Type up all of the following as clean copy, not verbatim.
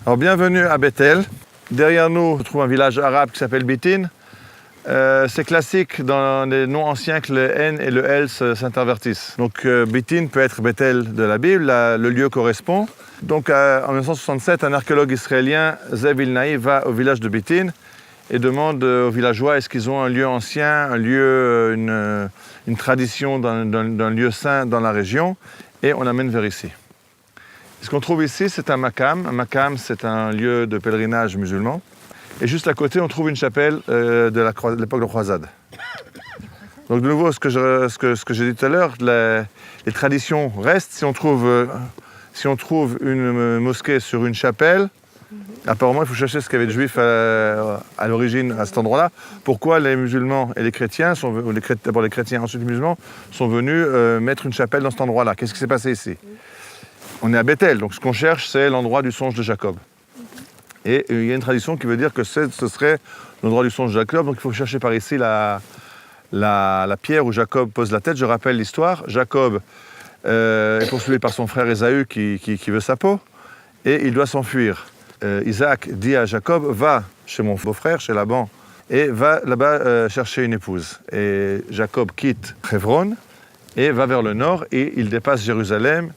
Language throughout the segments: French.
Alors bienvenue à Bethel. Derrière nous, on trouve un village arabe qui s'appelle Bitin. C'est classique dans les noms anciens que le N et le L s'intervertissent. Donc Bitin peut être Bethel de la Bible, le lieu correspond. Donc en 1967, un archéologue israélien, Zev Ilnaï, va au village de Bitin et demande aux villageois est-ce qu'ils ont un lieu ancien, un lieu, une tradition d'un lieu saint dans la région, et on l'amène vers ici. Ce qu'on trouve ici, c'est un makam. Un makam, c'est un lieu de pèlerinage musulman. Et juste à côté, on trouve une chapelle de l'époque de croisade. Donc de nouveau, ce que j'ai dit tout à l'heure, les traditions restent. Si on trouve une mosquée sur une chapelle, apparemment, il faut chercher ce qu'il y avait de juifs à l'origine à cet endroit-là. Pourquoi les musulmans et les chrétiens, d'abord les chrétiens, ensuite les musulmans, sont venus mettre une chapelle dans cet endroit-là? Qu'est-ce qui s'est passé ici? On est à Bethel, donc ce qu'on cherche, c'est l'endroit du songe de Jacob. Et il y a une tradition qui veut dire que ce serait l'endroit du songe de Jacob, donc il faut chercher par ici la pierre où Jacob pose la tête. Je rappelle l'histoire. Jacob est poursuivi par son frère Ésaü qui veut sa peau, et il doit s'enfuir. Isaac dit à Jacob, va chez mon beau-frère, chez Laban, et va là-bas chercher une épouse. Et Jacob quitte Hebron et va vers le nord, et il dépasse Jérusalem.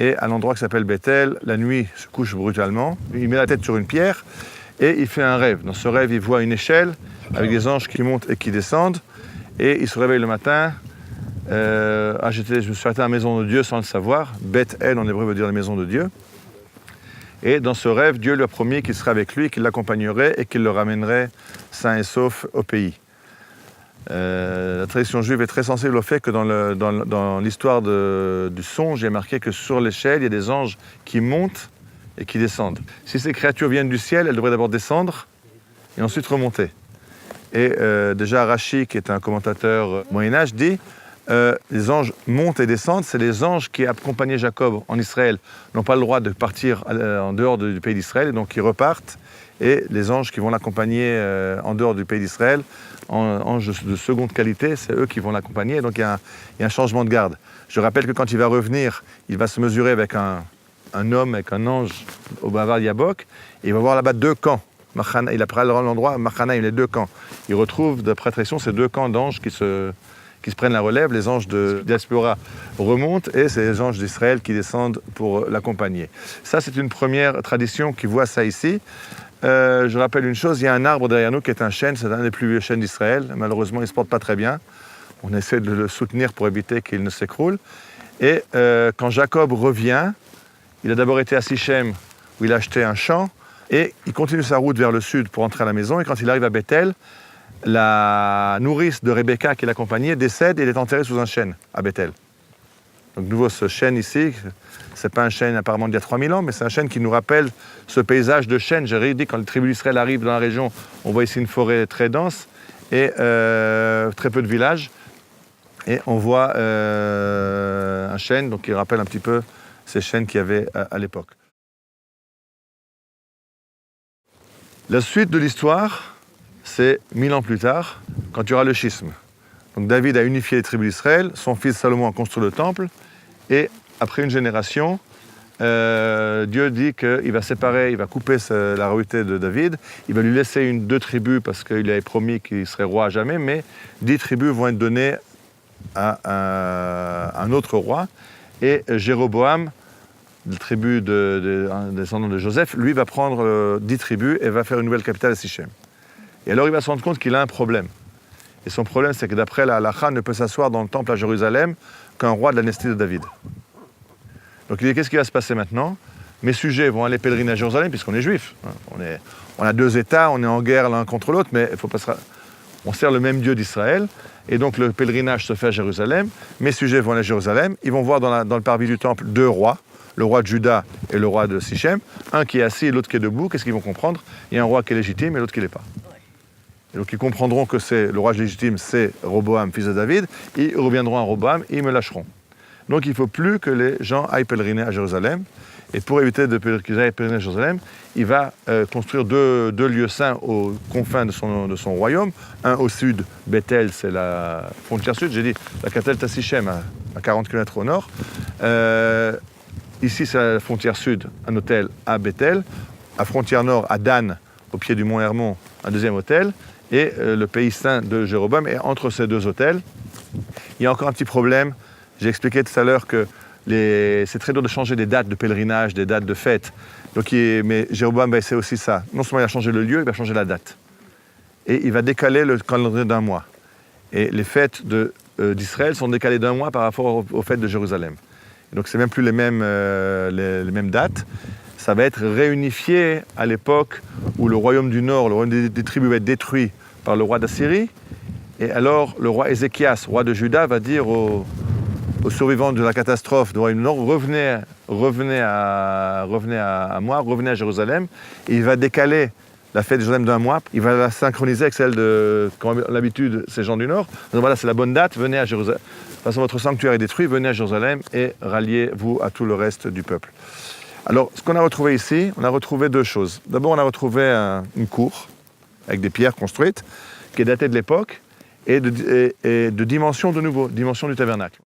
Et à l'endroit qui s'appelle Bethel, la nuit se couche brutalement. Il met la tête sur une pierre et il fait un rêve. Dans ce rêve, il voit une échelle avec des anges qui montent et qui descendent. Et il se réveille le matin. Je me suis arrêté à la maison de Dieu sans le savoir. Bethel en hébreu veut dire la maison de Dieu. Et dans ce rêve, Dieu lui a promis qu'il serait avec lui, qu'il l'accompagnerait et qu'il le ramènerait sain et sauf au pays. La tradition juive est très sensible au fait que dans l'histoire du songe, il est marqué que sur l'échelle, il y a des anges qui montent et qui descendent. Si ces créatures viennent du ciel, elles devraient d'abord descendre et ensuite remonter. Et déjà Rashi, qui est un commentateur Moyen-Âge, dit les anges montent et descendent, c'est les anges qui accompagnaient Jacob en Israël n'ont pas le droit de partir en dehors du pays d'Israël, et donc ils repartent. Et les anges qui vont l'accompagner en dehors du pays d'Israël, anges de seconde qualité, c'est eux qui vont l'accompagner. Donc il y a un changement de garde. Je rappelle que quand il va revenir, il va se mesurer avec un homme, avec un ange au Bavar Yabok, et il va voir là-bas deux camps. Il apparaît l'endroit, Machanaïm, les deux camps. Il retrouve, d'après tradition, ces deux camps d'anges qui se prennent la relève. Les anges de diaspora remontent et c'est les anges d'Israël qui descendent pour l'accompagner. Ça, c'est une première tradition qui voit ça ici. Je rappelle une chose, il y a un arbre derrière nous qui est un chêne, c'est un des plus vieux chênes d'Israël. Malheureusement, il ne se porte pas très bien. On essaie de le soutenir pour éviter qu'il ne s'écroule. Et quand Jacob revient, il a d'abord été à Sichem, où il a acheté un champ, et il continue sa route vers le sud pour entrer à la maison. Et quand il arrive à Bethel, la nourrice de Rebecca qui l'accompagnait décède et il est enterré sous un chêne à Bethel. Donc de nouveau, ce chêne ici, c'est pas un chêne apparemment d'il y a 3000 ans, mais c'est un chêne qui nous rappelle ce paysage de chêne. J'ai dit, quand les tribus d'Israël arrivent dans la région, on voit ici une forêt très dense et très peu de villages. Et on voit un chêne donc, qui rappelle un petit peu ces chênes qu'il y avait à l'époque. La suite de l'histoire, c'est 1000 ans plus tard, quand il y aura le schisme. Donc David a unifié les tribus d'Israël, son fils Salomon a construit le temple, et après une génération, Dieu dit qu'il va séparer, il va couper la royauté de David, il va lui laisser deux tribus parce qu'il avait promis qu'il serait roi à jamais, mais 10 tribus vont être données à un autre roi, et Jéroboam, la tribu descendant de Joseph, lui va prendre 10 tribus et va faire une nouvelle capitale à Sichem. Et alors il va se rendre compte qu'il a un problème. Et son problème, c'est que d'après la halakha, ne peut s'asseoir dans le temple à Jérusalem qu'un roi de la dynastie de David. Donc il dit, qu'est-ce qui va se passer maintenant? Mes sujets vont aller pèleriner à Jérusalem, puisqu'on est juifs. On a deux États, on est en guerre l'un contre l'autre, mais on sert le même Dieu d'Israël. Et donc le pèlerinage se fait à Jérusalem. Mes sujets vont aller à Jérusalem. Ils vont voir dans le parvis du temple deux rois, le roi de Juda et le roi de Sichem. Un qui est assis et l'autre qui est debout. Qu'est-ce qu'ils vont comprendre? Il y a un roi qui est légitime et l'autre qui ne l'est pas. Et donc ils comprendront que le roi légitime, c'est Roboam, fils de David. Ils reviendront à Roboam et ils me lâcheront. Donc il ne faut plus que les gens aillent pèleriner à Jérusalem. Et pour éviter qu'ils aillent pèleriner à Jérusalem, il va construire deux lieux saints aux confins de son royaume. Un au sud, Bethel, c'est la frontière sud. J'ai dit, la capitale est à Sichem, à 40 km au nord. Ici, c'est la frontière sud, un hôtel à Bethel. à frontière nord, à Dan, au pied du mont Hermon, un deuxième autel, et le pays saint de Jéroboam est entre ces deux autels. Il y a encore un petit problème. J'ai expliqué tout à l'heure que c'est très dur de changer des dates de pèlerinage, des dates de fête. Mais Jéroboam va essayer aussi ça. Non seulement il va changer le lieu, il va changer la date. Et il va décaler le calendrier d'un mois. Et les fêtes d'Israël sont décalées d'un mois par rapport aux fêtes de Jérusalem. Et donc, ce n'est même plus les mêmes dates. Ça va être réunifié à l'époque où le royaume du Nord, le royaume des tribus, va être détruit par le roi d'Assyrie. Et alors, le roi Ézéchias, roi de Juda, va dire aux survivants de la catastrophe du royaume du Nord, revenez à moi, revenez à Jérusalem. Et il va décaler la fête de Jérusalem d'un mois, il va la synchroniser avec celle de, comme l'habitude, ces gens du Nord. Donc voilà, c'est la bonne date, venez à Jérusalem. De toute façon, votre sanctuaire est détruit, venez à Jérusalem et ralliez-vous à tout le reste du peuple. Alors, ce qu'on a retrouvé ici, on a retrouvé deux choses. D'abord, on a retrouvé une cour avec des pierres construites, qui est datée de l'époque, et de dimension de nouveau, dimension du tabernacle.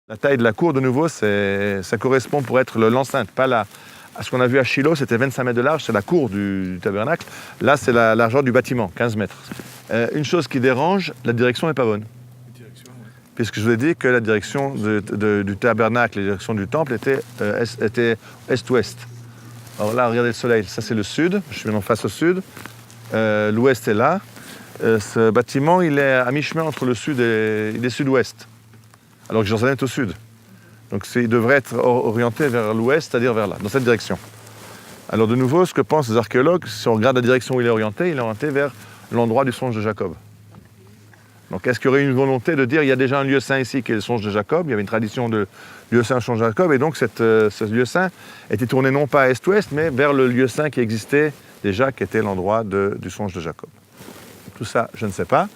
La taille de la cour, de nouveau, ça correspond pour être l'enceinte, pas à ce qu'on a vu à Shiloh, c'était 25 mètres de large, c'est la cour du tabernacle. Là, c'est la largeur du bâtiment, 15 mètres. Une chose qui dérange, la direction n'est pas bonne. Puisque je vous ai dit que la direction du tabernacle, la direction du temple était est-ouest. Alors là, regardez le soleil, ça c'est le sud, je suis maintenant face au sud. L'ouest est là. Ce bâtiment, il est à mi-chemin entre le sud et il est sud-ouest. Alors que Jérusalem est au sud. Donc il devrait être orienté vers l'ouest, c'est-à-dire vers là, dans cette direction. Alors de nouveau, ce que pensent les archéologues, si on regarde la direction où il est orienté vers l'endroit du songe de Jacob. Donc est-ce qu'il y aurait une volonté de dire il y a déjà un lieu saint ici qui est le songe de Jacob, il y avait une tradition de lieu saint songe de Jacob, et donc ce lieu saint était tourné non pas à est-ouest, mais vers le lieu saint qui existait déjà, qui était l'endroit du songe de Jacob. Tout ça, je ne sais pas.